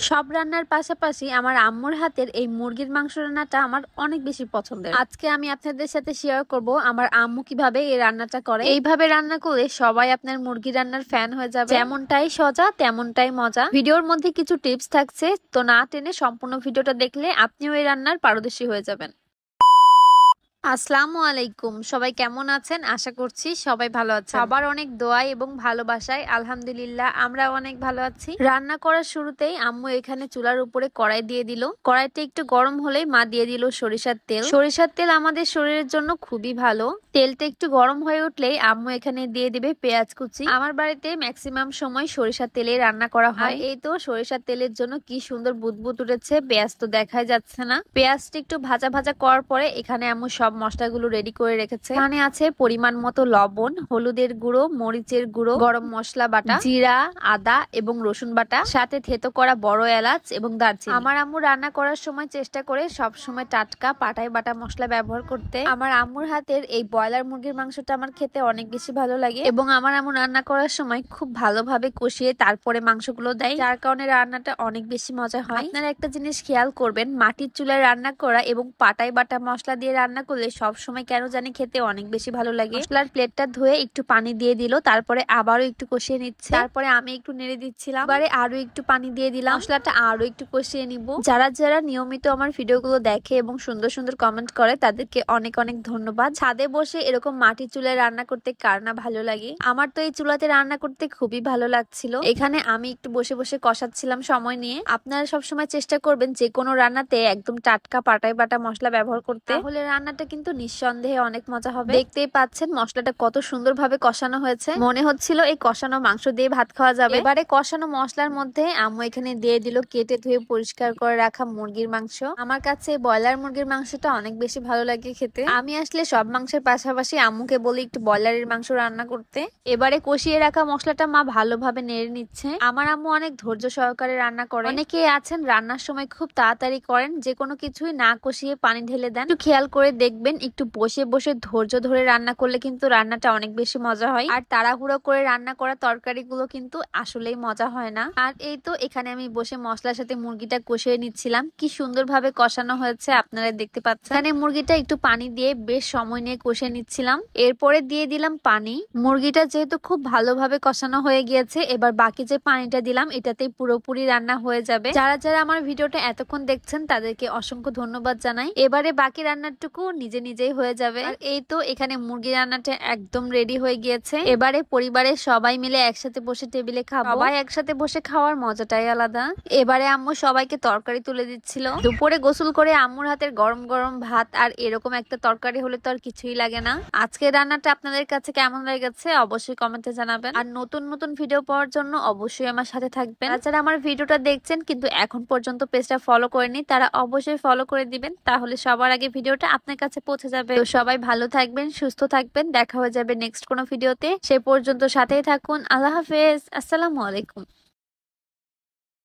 সব রান্নার পাশাপাশি আমার আম্মুর হাতের এই মুরগির মাংস রান্নাটা আমার অনেক বেশি পছন্দের। আজকে আমি আপনাদের সাথে শেয়ার করব আমার আম্মু কিভাবে এই রান্নাটা করে। এইভাবে রান্না করলে সবাই আপনার মুরগি রান্নার ফ্যান হয়ে যাবে। যেমনটাই সজা তেমনটাই মজা। ভিডিওর মধ্যে কিছু টিপস থাকছে, তো না টেনে সম্পূর্ণ ভিডিওটা দেখলে আপনিও এই রান্নার পারদর্শী হয়ে যাবেন। আসসালামু আলাইকুম, সবাই কেমন আছেন? আশা করছি সবাই ভালো আছেন। সবার অনেক দোয়া এবং ভালোবাসায় আলহামদুলিল্লাহ আমরা অনেক ভালো আছি। রান্না করার শুরুতেই আম্মু এখানে চুলার উপরে কড়াই দিয়ে দিল। কড়াইটা একটু গরম হলেই মা দিয়ে দিল সরিষার তেল। সরিষার তেল আমাদের শরীরের জন্য খুবই ভালো। তেলটা একটু গরম হয়ে উঠলেই আম্মু এখানে দিয়ে দিবে পেঁয়াজ কুচি। আমার বাড়িতে ম্যাক্সিমাম সময় সরিষার তেলে রান্না করা হয়। এই তো সরিষার তেলের জন্য কি সুন্দর বুদবুদ উঠেছে, পেঁয়াজ তো দেখাই যাচ্ছে না। পেঁয়াজটা একটু ভাজা ভাজা করার পরে এখানে আম্মু সব মশলাগুলো রেডি করে রেখেছে। এখানে আছে পরিমাণ মতো লবণ, হলুদের গুঁড়ো, মরিচের গুঁড়ো, গরম মশলা বাটা, জিরা, আদা এবং রসুন বাটা, সাথে থেতো করা বড় এলাচ এবং দারচিনি। আমার আম্মু রান্না করার সময় চেষ্টা করে সব সময় টাটকা পাটায় বাটা মশলা ব্যবহার করতে। আমার আম্মুর হাতের এই ব্রয়লার মুরগির মাংসটা আমার খেতে অনেক বেশি ভালো লাগে এবং আমার আম্মু রান্না করার সময় খুব ভালোভাবে কষিয়ে তারপরে মাংসগুলো দেয়, যার কারণে রান্নাটা অনেক বেশি মজা হয়। আপনারা একটা জিনিস খেয়াল করবেন, মাটির চুলায় রান্না করা এবং পাটায় বাটা মশলা দিয়ে রান্না করলে সব সময় কেন জানি খেতে অনেক বেশি ভালো লাগে। মশলার প্লেটটা ধুয়ে একটু পানি দিয়ে দিল, তারপরে আবারও একটু কষিয়ে নিচ্ছে। তারপরে আমি একটু নেড়ে দিচ্ছিলাম, এবারে আরো একটু পানি দিয়ে দিলাম, মশলাটা আরো একটু কষিয়ে নিব। যারা যারা নিয়মিত আমার ভিডিওগুলো দেখে এবং সুন্দর সুন্দর কমেন্ট করে তাদেরকে অনেক অনেক ধন্যবাদ। ছাদে বসে এরকম মাটির চুলায় রান্না করতে কার না ভালো লাগে। আমার তো এই চুলাতে রান্না করতে খুবই ভালো লাগছিল। এখানে আমি একটু বসে বসে কষাচ্ছিলাম সময় নিয়ে। আপনারা সবসময় চেষ্টা করবেন যে কোনো রান্নাতে একদম টাটকা পাটায় বাটা মশলা ব্যবহার করতে, তাহলে রান্নাটা কিন্তু নিঃসন্দেহে অনেক মজা হবে। দেখতেই পাচ্ছেন মশলাটা কত সুন্দর ভাবে কষানো হয়েছে, মনে হচ্ছিল এই কষানো মাংস দিয়ে ভাত খাওয়া যাবে। এবারে কষানো মশলার মধ্যে আম্মু এখানে দিয়ে দিল কেটে ধুয়ে পরিষ্কার করে রাখা মুরগির মাংস। আমার কাছে ব্রয়লার মুরগির মাংসটা অনেক বেশি ভালো লাগে খেতে। আমি আসলে সব মাংসের পাশাপাশি আম্মুকে বলি একটু ব্রয়লারের মাংস রান্না করতে। এবারে কষিয়ে রাখা মশলাটা মা ভালোভাবে নেড়ে নিচ্ছে। আমার আম্মু অনেক ধৈর্য সহকারে রান্না করে। অনেকেই আছেন রান্নার সময় খুব তাড়াতাড়ি করেন, যে কোনো কিছুই না কষিয়ে পানি ঢেলে দেন। একটু খেয়াল করে দেখবেন, একটু বসে বসে ধৈর্য ধরে রান্না করলে কিন্তু রান্নাটা অনেক বেশি মজা হয়। আর তাড়াহুড়ো করে রান্না করা তরকারিগুলো কিন্তু আসলেই মজা হয় না। আর এই তো এখানে আমি বসে মশলার সাথে মুরগিটা কষিয়ে নিচ্ছিলাম। কি সুন্দর ভাবে কষানো হয়েছে আপনারা দেখতে পাচ্ছেন। এখানে মুরগিটা একটু পানি দিয়ে বেশ সময় নিয়ে কষিয়ে নিচ্ছিলাম। এরপরে দিয়ে দিলাম পানি। মুরগিটা যেহেতু খুব ভালোভাবে কষানো হয়ে গিয়েছে, এবার বাকি যে পানিটা দিলাম এটাতেই পুরোপুরি রান্না হয়ে যাবে। যারা যারা আমার ভিডিওটা এতক্ষণ দেখছেন তাদেরকে অসংখ্য ধন্যবাদ জানাই। এবারে বাকি রান্নাটুকু নিজে নিজেই হয়ে যাবে। আর এই তো এখানে মুরগি রান্নাটা একদম রেডি হয়ে গিয়েছে। এবারে পরিবারের সবাই মিলে একসাথে বসে টেবিলে খাবো। সবাই একসাথে বসে খাওয়ার মজাটাই আলাদা। এবারে আম্মু সবাইকে তরকারি তুলে দিচ্ছিল। দুপুরে গোসল করে আম্মুর হাতের গরম গরম ভাত আর এরকম একটা তরকারি হলে তো আর কিছুই লাগে না। আজকের রান্নাটা আপনাদের কাছে কেমন লেগেছে অবশ্যই কমেন্টে জানাবেন। আর নতুন নতুন ভিডিও পাওয়ার জন্য অবশ্যই আমার সাথে থাকবেন। তাছাড়া আমার ভিডিওটা দেখছেন কিন্তু এখন পর্যন্ত পেজটা ফলো করেনি, তারা অবশ্যই ফলো করে দিবেন, তাহলে সবার আগে ভিডিওটা আপনার কাছে পৌঁছে যাবে। তো সবাই ভালো থাকবেন, সুস্থ থাকবেন, দেখা হয়ে যাবে নেক্সট কোনো ভিডিওতে। সে পর্যন্ত সাথেই থাকুন। আল্লাহ হাফেজ, আসসালামু আলাইকুম।